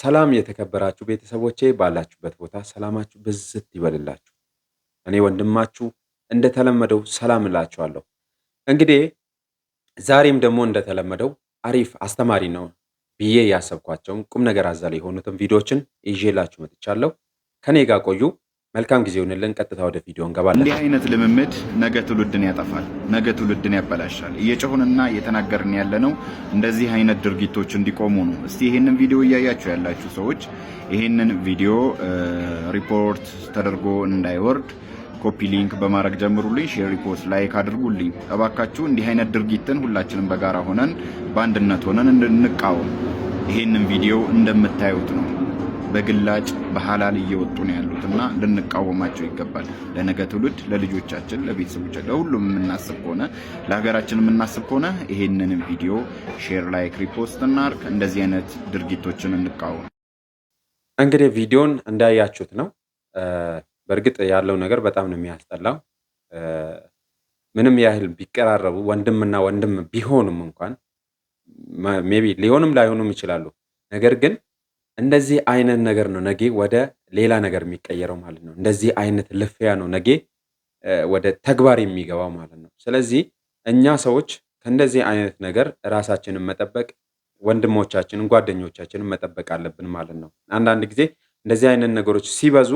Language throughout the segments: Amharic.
ሰላም የተከበራችሁ ቤተሰቦቼ ባላችሁበት ቦታ ሰላማችሁ ብዝት ይበልላችሁ። እኔ ወንድማችሁ እንደተለመደው ሰላም እላችኋለሁ። እንግዲህ ዛሬም ደግሞ እንደተለመደው አሪፍ አስተማሪ ነው ብዬ ያሰብኳቸውን ቁም ነገር አዘል የሆኑትን ቪዲዮዎችን ይዤላችሁ መጥቻለሁ። ከኔ ጋር ቆዩ። መልካም ጊዜ ይሁንልን። ቀጥታ ወደ ቪዲዮ እንገባለን። እንዲህ አይነት ልምምድ ነገ ትውልድን ያጠፋል፣ ነገ ትውልድን ያበላሻል። እየጮህንና እየተናገርን ያለነው እንደዚህ አይነት ድርጊቶች እንዲቆሙ ነው። እስቲ ይሄንን ቪዲዮ እያያችሁ ያላችሁ ሰዎች ይሄንን ቪዲዮ ሪፖርት ተደርጎ እንዳይወርድ ኮፒ ሊንክ በማድረግ ጀምሩልኝ። ሼር፣ ሪፖስት፣ ላይክ አድርጉልኝ እባካችሁ። እንዲህ አይነት ድርጊትን ሁላችንም በጋራ ሆነን በአንድነት ሆነን እንድንቃወም ይሄንን ቪዲዮ እንደምታዩት ነው በግላጭ በሐላል እየወጡ ነው ያሉትና ልንቃወማቸው ይገባል። ለነገ ትውልድ፣ ለልጆቻችን፣ ለቤተሰቦቻችን፣ ለሁሉም የምናስብ ከሆነ ለሀገራችን የምናስብ ከሆነ ይሄንን ቪዲዮ ሼር፣ ላይክ፣ ሪፖስት እናርግ። እንደዚህ አይነት ድርጊቶችን እንቃወም። እንግዲህ ቪዲዮን እንዳያችሁት ነው። በእርግጥ ያለው ነገር በጣም ነው የሚያስጠላው። ምንም ያህል ቢቀራረቡ ወንድምና ወንድም ቢሆኑም እንኳን ሜቢ ሊሆንም ላይሆኑም ይችላሉ። ነገር ግን እንደዚህ አይነት ነገር ነው ነገ ወደ ሌላ ነገር የሚቀየረው ማለት ነው። እንደዚህ አይነት ልፊያ ነው ነገ ወደ ተግባር የሚገባው ማለት ነው። ስለዚህ እኛ ሰዎች ከእንደዚህ አይነት ነገር ራሳችንን መጠበቅ፣ ወንድሞቻችንን ጓደኞቻችንን መጠበቅ አለብን ማለት ነው። አንዳንድ ጊዜ እንደዚህ አይነት ነገሮች ሲበዙ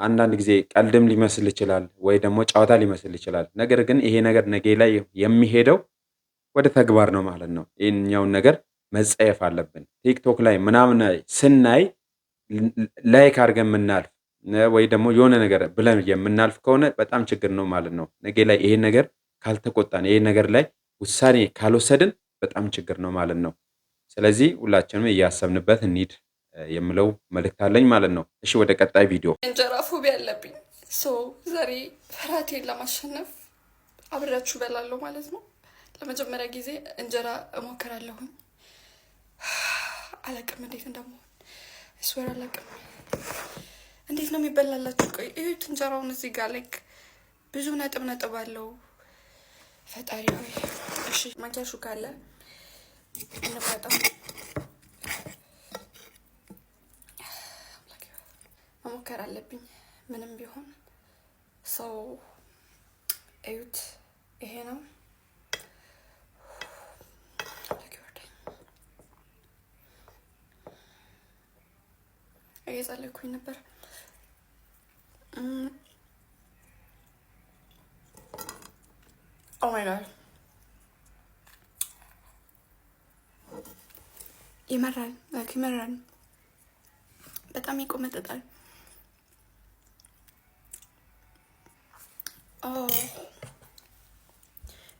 አንዳንድ ጊዜ ቀልድም ሊመስል ይችላል ወይ ደግሞ ጨዋታ ሊመስል ይችላል። ነገር ግን ይሄ ነገር ነገ ላይ የሚሄደው ወደ ተግባር ነው ማለት ነው። ይህኛውን ነገር መጸየፍ አለብን። ቲክቶክ ላይ ምናምን ስናይ ላይክ አድርገን የምናልፍ ወይ ደግሞ የሆነ ነገር ብለን የምናልፍ ከሆነ በጣም ችግር ነው ማለት ነው። ነገ ላይ ይሄ ነገር ካልተቆጣን፣ ይሄ ነገር ላይ ውሳኔ ካልወሰድን በጣም ችግር ነው ማለት ነው። ስለዚህ ሁላችንም እያሰብንበት እንሂድ የምለው መልእክት አለኝ ማለት ነው። እሺ ወደ ቀጣይ ቪዲዮ። እንጀራ ፎቢያ አለብኝ። ዛሬ ፍርሃቴን ለማሸነፍ አብሬያችሁ እበላለሁ ማለት ነው። ለመጀመሪያ ጊዜ እንጀራ እሞክራለሁኝ። አላቅም እንዴት እንደምሆን እስወር አላቅም። እንዴት ነው የሚበላላችሁ? ቆይ እዩት እንጀራውን እዚህ ጋር ላይክ ብዙ ነጥብ አለው። ፈጣሪ ሆይ እሺ ማኪያሹ ካለ እንፋጣው። መሞከር አለብኝ ምንም ቢሆን። ሰው እዩት፣ ይሄ ነው እየጸለይኩኝ ነበር። ኦ ማይ ጋድ ይመራል፣ በጣም ይቆመጥጣል።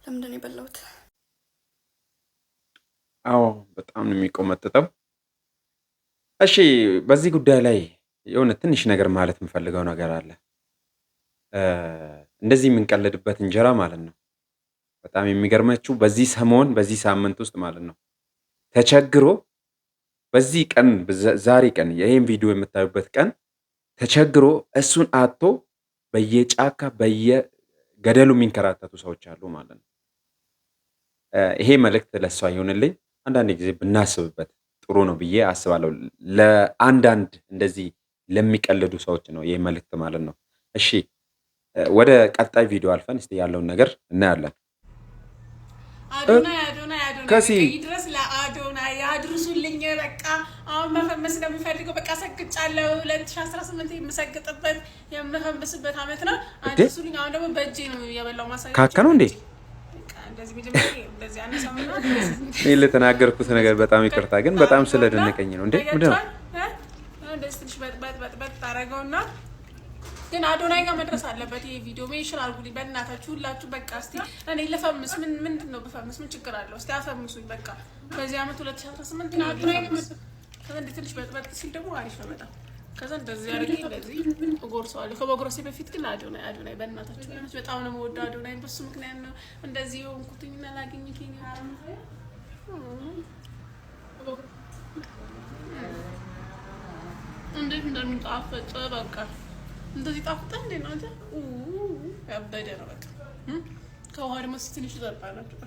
ለምንድን ነው የበላሁት? አዎ በጣም ነው የሚቆመጥጠው። እሺ በዚህ ጉዳይ ላይ የሆነ ትንሽ ነገር ማለት የምፈልገው ነገር አለ። እንደዚህ የምንቀልድበት እንጀራ ማለት ነው። በጣም የሚገርመችው በዚህ ሰሞን በዚህ ሳምንት ውስጥ ማለት ነው ተቸግሮ በዚህ ቀን ዛሬ ቀን ይሄን ቪዲዮ የምታዩበት ቀን ተቸግሮ እሱን አጥቶ በየጫካ በየገደሉ የሚንከራተቱ ሰዎች አሉ ማለት ነው። ይሄ መልእክት ለሷ ይሆንልኝ። አንዳንድ ጊዜ ብናስብበት ጥሩ ነው ብዬ አስባለሁ። ለአንዳንድ እንደዚህ ለሚቀልዱ ሰዎች ነው ይህ መልእክት ማለት ነው። እሺ ወደ ቀጣይ ቪዲዮ አልፈን እስቲ ያለውን ነገር እናያለን። አዶናይ ከሲ ድረስ ለአዶናይ ያድርሱልኝ። በቃ አሁን መፈመስ ነው የሚፈልገው። በቃ ሰግጫለሁ። 2018 የምሰግጥበት የምፈምስበት አመት ነው። አድርሱልኝ። አሁን ደግሞ በእጄ ነው የበላው ማሳያ ካካ ነው እንዴ? ይሄ ለተናገርኩት ነገር በጣም ይቅርታ፣ ግን በጣም ስለደነቀኝ ነው። እንዴ ምንድን ነው ትንሽ በጥበጥ ታደርገውና ግን አዶናይ ጋር መድረስ አለበት ይሄ ቪዲዮ። ሜንሽን አድርጉልኝ በእናታችሁ ሁላችሁ። በቃ እስቲ እኔ ልፈምስ። ምንድን ነው ብፈምስ ምን ችግር አለው? እስቲ አፈምሱኝ በቃ በዚህ አመት 2018 ነው አዶናይ ጋር ትንሽ በጥበጥ ሲል ደግሞ አሪፍ ነው በጣም። ከዛ እንደዚህ አድርጌ እንደዚህ እጎርሰዋለሁ። ከመጉረሴ በፊት ግን አዶናይ በእናታችሁ በጣም ነው የምወደው አዶናይ። በሱ ምክንያት ነው እንደዚህ የሆንኩትኝ እና ላገኘኝ እንዴት እንደሚጣፍጥ በቃ እንደዚህ ጣፍጣ እንዴ ነው አንተ? ያበደ ነው በቃ። ከውሃ ደግሞ ትንሽ ትጠጣላችሁ።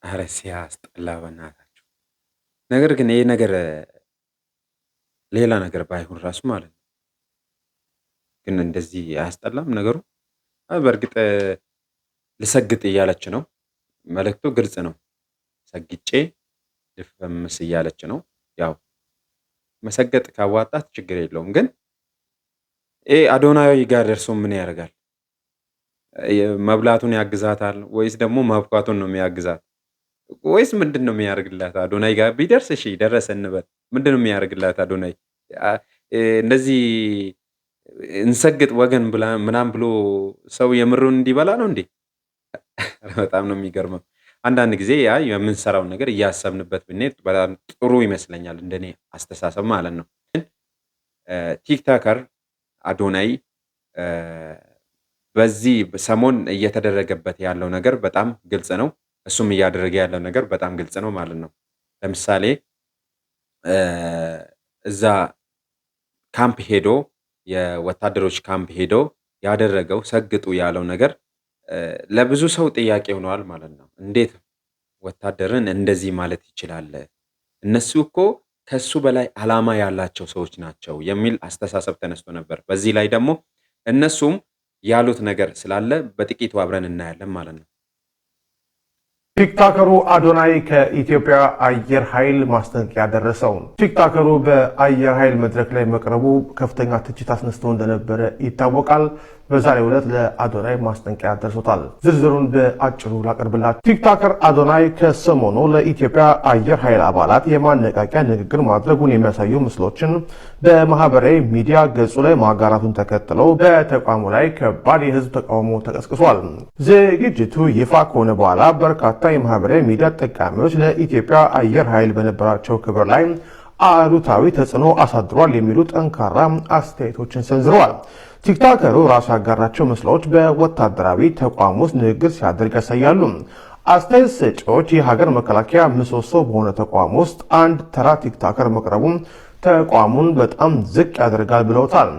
ኧረ ሲያስጠላ በእናታችሁ። ነገር ግን ይሄ ነገር ሌላ ነገር ባይሆን ራሱ ማለት ነው። ግን እንደዚህ አያስጠላም ነገሩ? በእርግጥ ልሰግጥ እያለች ነው። መልእክቱ ግልጽ ነው። ሰግጬ ልፈምስ እያለች ነው። ያው መሰገጥ ካዋጣት ችግር የለውም። ግን ይሄ አዶናዊ ጋር ደርሶ ምን ያደርጋል? መብላቱን ያግዛታል ወይስ ደግሞ ማብኳቱን ነው የሚያግዛት? ወይስ ምንድን ነው የሚያደርግላት? አዶናይ ጋር ቢደርስ እሺ ደረሰ እንበል። ምንድን ነው የሚያደርግላት አዶናይ? እንደዚህ እንሰግጥ ወገን ምናምን ብሎ ሰው የምሩን እንዲበላ ነው እንዴ? በጣም ነው የሚገርመው። አንዳንድ ጊዜ ያ የምንሰራውን ነገር እያሰብንበት ብንሄድ በጣም ጥሩ ይመስለኛል፣ እንደኔ አስተሳሰብ ማለት ነው። ቲክታከር አዶናይ በዚህ ሰሞን እየተደረገበት ያለው ነገር በጣም ግልጽ ነው። እሱም እያደረገ ያለው ነገር በጣም ግልጽ ነው ማለት ነው። ለምሳሌ እዛ ካምፕ ሄዶ የወታደሮች ካምፕ ሄዶ ያደረገው ሰግጡ ያለው ነገር ለብዙ ሰው ጥያቄ ሆነዋል ማለት ነው። እንዴት ወታደርን እንደዚህ ማለት ይችላል? እነሱ እኮ ከሱ በላይ ዓላማ ያላቸው ሰዎች ናቸው የሚል አስተሳሰብ ተነስቶ ነበር። በዚህ ላይ ደግሞ እነሱም ያሉት ነገር ስላለ በጥቂቱ አብረን እናያለን ማለት ነው። ቲክታከሩ አዶናይ ከኢትዮጵያ አየር ኃይል ማስጠንቀቂያ ደረሰው። ቲክታከሩ በአየር ኃይል መድረክ ላይ መቅረቡ ከፍተኛ ትችት አስነስቶ እንደነበረ ይታወቃል። በዛሬው ዕለት ለአዶናይ ማስጠንቀቂያ ደርሶታል። ዝርዝሩን በአጭሩ ላቀርብላችሁ። ቲክታከር አዶናይ ከሰሞኑ ለኢትዮጵያ አየር ኃይል አባላት የማነቃቂያ ንግግር ማድረጉን የሚያሳዩ ምስሎችን በማህበራዊ ሚዲያ ገጹ ላይ ማጋራቱን ተከትለው በተቋሙ ላይ ከባድ የህዝብ ተቃውሞ ተቀስቅሷል። ዝግጅቱ ይፋ ከሆነ በኋላ በርካታ የማህበራዊ ሚዲያ ተጠቃሚዎች ለኢትዮጵያ አየር ኃይል በነበራቸው ክብር ላይ አሉታዊ ተጽዕኖ አሳድሯል የሚሉ ጠንካራ አስተያየቶችን ሰንዝረዋል። ቲክታከሩ ራሱ ያጋራቸው ምስሎች በወታደራዊ ተቋም ውስጥ ንግግር ሲያደርግ ያሳያሉ። አስተያየት ሰጪዎች የሀገር መከላከያ ምሰሶ በሆነ ተቋም ውስጥ አንድ ተራ ቲክታከር መቅረቡ ተቋሙን በጣም ዝቅ ያደርጋል ብለውታል።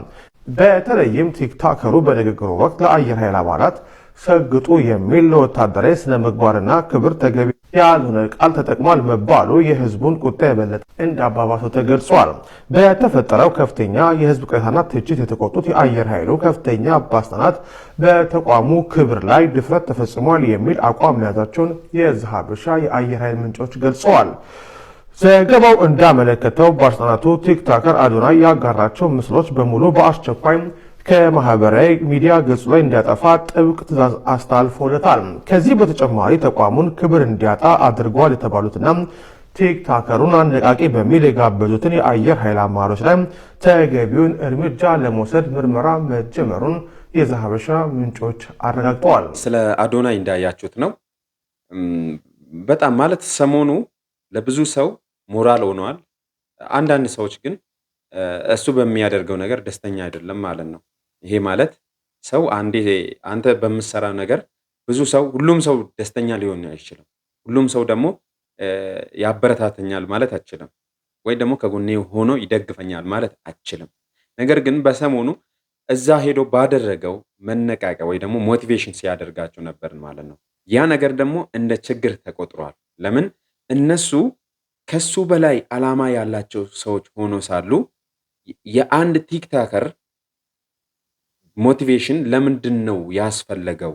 በተለይም ቲክታከሩ በንግግሩ ወቅት ለአየር ኃይል አባላት ሰግጡ የሚል ለወታደራዊ ስነ ምግባርና ክብር ተገቢ ያልሆነ ቃል ተጠቅሟል መባሉ የህዝቡን ቁጣ የበለጠ እንዳባባሰው ተገልጿል። በተፈጠረው ከፍተኛ የህዝብ ቅሬታና ትችት የተቆጡት የአየር ኃይሉ ከፍተኛ ባለስልጣናት በተቋሙ ክብር ላይ ድፍረት ተፈጽሟል የሚል አቋም መያዛቸውን የዘሀበሻ የአየር ኃይል ምንጮች ገልጸዋል። ዘገባው እንዳመለከተው ባለስልጣናቱ ቲክታከር አዶናይ ያጋራቸው ምስሎች በሙሉ በአስቸኳይ ከማህበራዊ ሚዲያ ገጹ ላይ እንዲያጠፋ ጥብቅ ትዕዛዝ አስተላልፎለታል። ከዚህ በተጨማሪ ተቋሙን ክብር እንዲያጣ አድርጓል የተባሉትና ቲክታከሩን አነቃቂ በሚል የጋበዙትን የአየር ኃይል አመራሮች ላይ ተገቢውን እርምጃ ለመውሰድ ምርመራ መጀመሩን የዘሀበሻ ምንጮች አረጋግጠዋል። ስለ አዶናይ እንዳያችሁት ነው። በጣም ማለት ሰሞኑ ለብዙ ሰው ሞራል ሆነዋል። አንዳንድ ሰዎች ግን እሱ በሚያደርገው ነገር ደስተኛ አይደለም ማለት ነው። ይሄ ማለት ሰው አንተ በምትሰራው ነገር ሁሉም ሰው ደስተኛ ሊሆን አይችልም። ሁሉም ሰው ደግሞ ያበረታተኛል ማለት አችልም፣ ወይ ደግሞ ከጎኔ ሆኖ ይደግፈኛል ማለት አችልም። ነገር ግን በሰሞኑ እዛ ሄዶ ባደረገው መነቃቂያ ወይ ደግሞ ሞቲቬሽን ሲያደርጋቸው ነበር ማለት ነው። ያ ነገር ደግሞ እንደ ችግር ተቆጥሯል። ለምን እነሱ ከሱ በላይ ዓላማ ያላቸው ሰዎች ሆኖ ሳሉ የአንድ ቲክታከር ሞቲቬሽን ለምንድን ነው ያስፈለገው?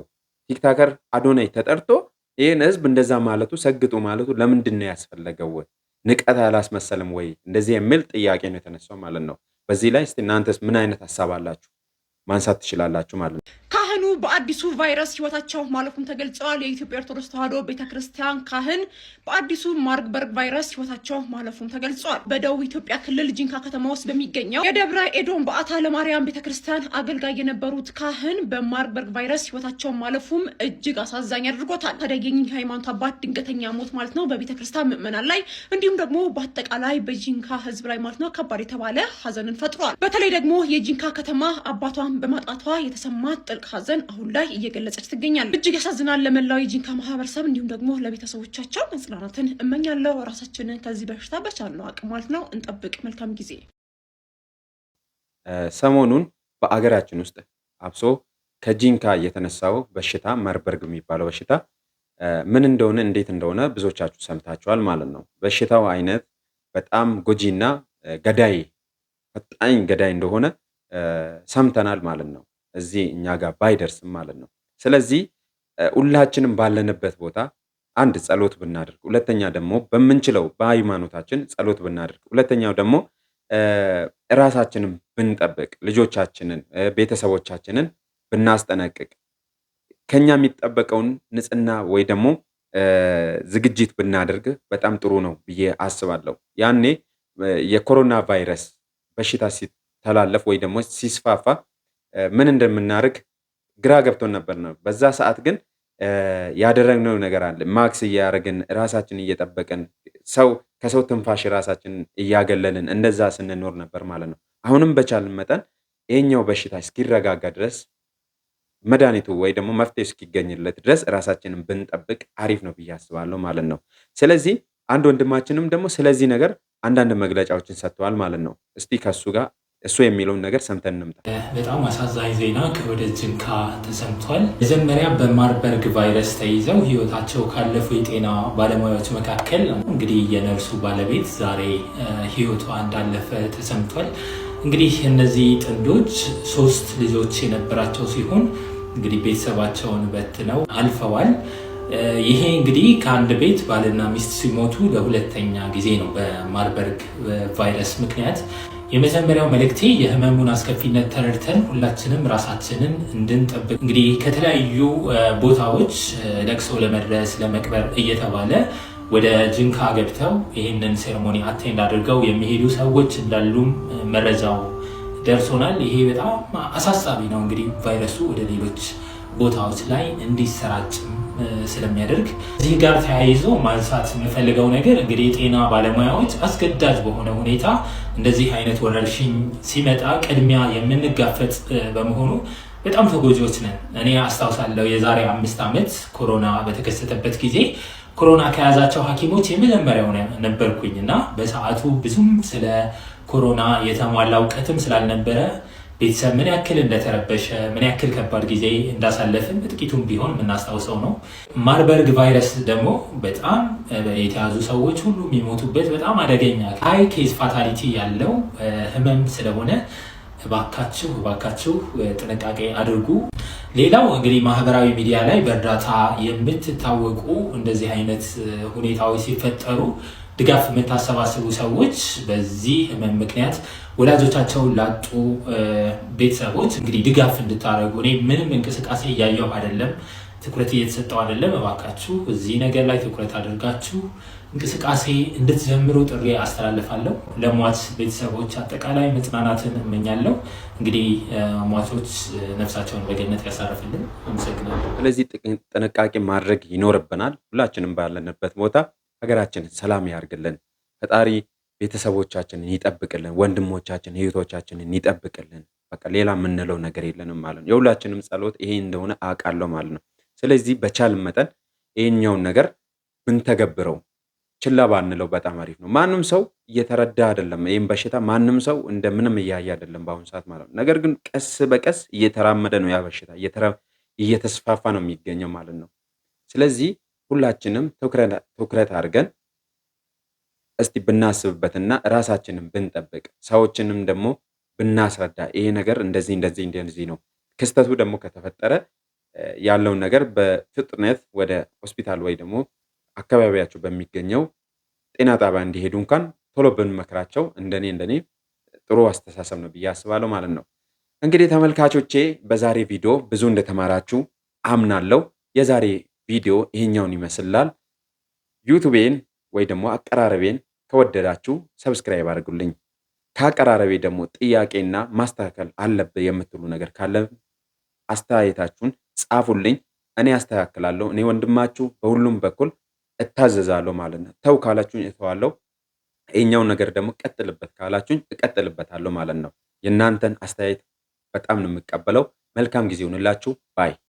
ቲክታከር አዶናይ ተጠርቶ ይህን ህዝብ እንደዛ ማለቱ ሰግጡ ማለቱ ለምንድን ነው ያስፈለገው? ንቀት አላስመሰልም ወይ? እንደዚህ የሚል ጥያቄ ነው የተነሳው ማለት ነው። በዚህ ላይ እስቲ እናንተስ ምን አይነት ሀሳብ አላችሁ? ማንሳት ትችላላችሁ ማለት ነው። ካህኑ በአዲሱ ቫይረስ ህይወታቸው ማለፉን ተገልጸዋል። የኢትዮጵያ ኦርቶዶክስ ተዋሕዶ ቤተክርስቲያን ካህን በአዲሱ ማርበርግ ቫይረስ ህይወታቸው ማለፉን ተገልጿል። በደቡብ ኢትዮጵያ ክልል ጂንካ ከተማ ውስጥ በሚገኘው የደብረ ኤዶም በዓታ ለማርያም ቤተክርስቲያን አገልጋይ የነበሩት ካህን በማርበርግ ቫይረስ ህይወታቸው ማለፉም እጅግ አሳዛኝ አድርጎታል። ታዲያ የኚህ ሃይማኖት አባት ድንገተኛ ሞት ማለት ነው በቤተክርስቲያን ምዕመናን ላይ እንዲሁም ደግሞ በአጠቃላይ በጂንካ ህዝብ ላይ ማለት ነው ከባድ የተባለ ሀዘንን ፈጥሯል። በተለይ ደግሞ የጂንካ ከተማ አባቷን በማጣቷ የተሰማት ጥልቅ ሀዘን አሁን ላይ እየገለጸች ትገኛለች። እጅግ ያሳዝናል። ለመላው የጂንካ ማህበረሰብ እንዲሁም ደግሞ ለቤተሰቦቻቸው መጽናናትን እመኛለሁ። ራሳችንን ከዚህ በሽታ በቻልነው አቅም ማለት ነው እንጠብቅ። መልካም ጊዜ። ሰሞኑን በአገራችን ውስጥ አብሶ ከጂንካ የተነሳው በሽታ ማርበርግ የሚባለው በሽታ ምን እንደሆነ እንዴት እንደሆነ ብዙዎቻችሁ ሰምታችኋል ማለት ነው። በሽታው አይነት በጣም ጎጂና ገዳይ ፈጣኝ ገዳይ እንደሆነ ሰምተናል ማለት ነው። እዚህ እኛ ጋር ባይደርስም ማለት ነው። ስለዚህ ሁላችንም ባለንበት ቦታ አንድ ጸሎት ብናደርግ፣ ሁለተኛ ደግሞ በምንችለው በሃይማኖታችን ጸሎት ብናደርግ፣ ሁለተኛው ደግሞ ራሳችንን ብንጠብቅ፣ ልጆቻችንን ቤተሰቦቻችንን ብናስጠነቅቅ፣ ከኛ የሚጠበቀውን ንጽህና ወይ ደግሞ ዝግጅት ብናደርግ በጣም ጥሩ ነው ብዬ አስባለሁ። ያኔ የኮሮና ቫይረስ በሽታ ሲተላለፍ ወይ ደግሞ ሲስፋፋ ምን እንደምናደርግ ግራ ገብቶን ነበር ነው። በዛ ሰዓት ግን ያደረግነው ነገር አለ። ማክስ እያደረግን ራሳችን እየጠበቅን ከሰው ትንፋሽ ራሳችን እያገለልን እንደዛ ስንኖር ነበር ማለት ነው። አሁንም በቻልን መጠን ይሄኛው በሽታ እስኪረጋጋ ድረስ መድኃኒቱ ወይ ደግሞ መፍትሄ እስኪገኝለት ድረስ ራሳችንን ብንጠብቅ አሪፍ ነው ብዬ አስባለሁ ማለት ነው። ስለዚህ አንድ ወንድማችንም ደግሞ ስለዚህ ነገር አንዳንድ መግለጫዎችን ሰጥተዋል ማለት ነው። እስቲ ከሱ ጋር እሱ የሚለውን ነገር ሰምተን እንምጣ። በጣም አሳዛኝ ዜና ወደ ጅንካ ተሰምቷል። መጀመሪያ በማርበርግ ቫይረስ ተይዘው ህይወታቸው ካለፉ የጤና ባለሙያዎች መካከል እንግዲህ የነርሱ ባለቤት ዛሬ ህይወቷ እንዳለፈ ተሰምቷል። እንግዲህ እነዚህ ጥንዶች 3 ልጆች የነበራቸው ሲሆን እንግዲህ ቤተሰባቸውን በትነው አልፈዋል። ይሄ እንግዲህ ከአንድ ቤት ባልና ሚስት ሲሞቱ ለሁለተኛ ጊዜ ነው በማርበርግ ቫይረስ ምክንያት። የመጀመሪያው መልእክቴ የህመሙን አስከፊነት ተረድተን ሁላችንም ራሳችንን እንድንጠብቅ እንግዲህ ከተለያዩ ቦታዎች ለቅሶ ለመድረስ ለመቅበር እየተባለ ወደ ጅንካ ገብተው ይህንን ሴሬሞኒ አቴንድ አድርገው የሚሄዱ ሰዎች እንዳሉም መረጃው ደርሶናል። ይሄ በጣም አሳሳቢ ነው። እንግዲህ ቫይረሱ ወደ ሌሎች ቦታዎች ላይ እንዲሰራጭ ስለሚያደርግ እዚህ ጋር ተያይዞ ማንሳት የምፈልገው ነገር እንግዲህ የጤና ባለሙያዎች አስገዳጅ በሆነ ሁኔታ እንደዚህ አይነት ወረርሽኝ ሲመጣ ቅድሚያ የምንጋፈጥ በመሆኑ በጣም ተጎጂዎች ነን። እኔ አስታውሳለሁ የዛሬ 5 ዓመት ኮሮና በተከሰተበት ጊዜ ኮሮና ከያዛቸው ሐኪሞች የመጀመሪያው ነበርኩኝ እና በሰዓቱ ብዙም ስለ ኮሮና የተሟላ እውቀትም ስላልነበረ ቤተሰብ ምን ያክል እንደተረበሸ ምን ያክል ከባድ ጊዜ እንዳሳለፍን በጥቂቱም ቢሆን የምናስታውሰው ነው። ማርበርግ ቫይረስ ደግሞ በጣም የተያዙ ሰዎች ሁሉ የሚሞቱበት በጣም አደገኛ ሃይ ኬዝ ፋታሊቲ ያለው ህመም ስለሆነ እባካችሁ ጥንቃቄ አድርጉ። ሌላው እንግዲህ ማህበራዊ ሚዲያ ላይ በእርዳታ የምትታወቁ እንደዚህ አይነት ሁኔታዎች ሲፈጠሩ ድጋፍ የምታሰባስቡ ሰዎች በዚህ ህመም ምክንያት ወላጆቻቸውን ላጡ ቤተሰቦች እንግዲህ ድጋፍ እንድታደርጉ። እኔ ምንም እንቅስቃሴ እያየሁ አይደለም፣ ትኩረት እየተሰጠው አይደለም። እባካችሁ እዚህ ነገር ላይ ትኩረት አድርጋችሁ እንቅስቃሴ እንድትጀምሩ ጥሪ አስተላልፋለሁ። ለሟች ቤተሰቦች አጠቃላይ መጽናናትን እመኛለሁ። እንግዲህ ሟቾች ነፍሳቸውን በገነት ያሳርፍልን። አመሰግናለሁ። ስለዚህ ጥንቃቄ ማድረግ ይኖርብናል። ሁላችንም ባለንበት ቦታ ሀገራችንን ሰላም ያርግልን። ፈጣሪ ቤተሰቦቻችንን ይጠብቅልን፣ ወንድሞቻችን እህቶቻችንን ይጠብቅልን። በቃ ሌላ የምንለው ነገር የለንም ማለት ነው። የሁላችንም ጸሎት ይሄ እንደሆነ አውቃለሁ ማለት ነው። ስለዚህ በቻልን መጠን ይሄኛውን ነገር ብንተገብረው ችላ ባንለው በጣም አሪፍ ነው። ማንም ሰው እየተረዳ አይደለም። ይሄን በሽታ ማንም ሰው እንደምንም እያየ አይደለም በአሁኑ ሰዓት ማለት ነው። ነገር ግን ቀስ በቀስ እየተራመደ ነው፣ ያ በሽታ እየተስፋፋ ነው የሚገኘው ማለት ነው። ስለዚህ ሁላችንም ትኩረት አድርገን እስቲ ብናስብበትና ራሳችንን ብንጠብቅ፣ ሰዎችንም ደግሞ ብናስረዳ ይሄ ነገር እንደዚህ ነው፣ ክስተቱ ደግሞ ከተፈጠረ ያለውን ነገር በፍጥነት ወደ ሆስፒታል ወይ ደግሞ አካባቢያቸው በሚገኘው ጤና ጣቢያ እንዲሄዱ እንኳን ቶሎ ብንመክራቸው እንደኔ ጥሩ አስተሳሰብ ነው ብዬ አስባለሁ ማለት ነው። እንግዲህ ተመልካቾቼ በዛሬ ቪዲዮ ብዙ እንደተማራችሁ አምናለሁ። የዛሬ ቪዲዮ ይሄኛውን ይመስላል። ዩቲዩቤን ወይ ደግሞ አቀራረቤን ከወደዳችሁ ሰብስክራይብ አድርጉልኝ። ከአቀራረቤ ደግሞ ጥያቄና ማስተካከል አለበት የምትሉ ነገር ካለ አስተያየታችሁን ጻፉልኝ፣ እኔ አስተካክላለሁ። እኔ ወንድማችሁ በሁሉም በኩል እታዘዛለሁ ማለት ነው። ተው ካላችሁኝ እተዋለሁ፣ ይሄኛውን ነገር ደግሞ ቀጥልበት ካላችሁኝ እቀጥልበታለሁ ማለት ነው። የእናንተን አስተያየት በጣም ነው የምቀበለው። መልካም ጊዜ ይሁንላችሁ ባይ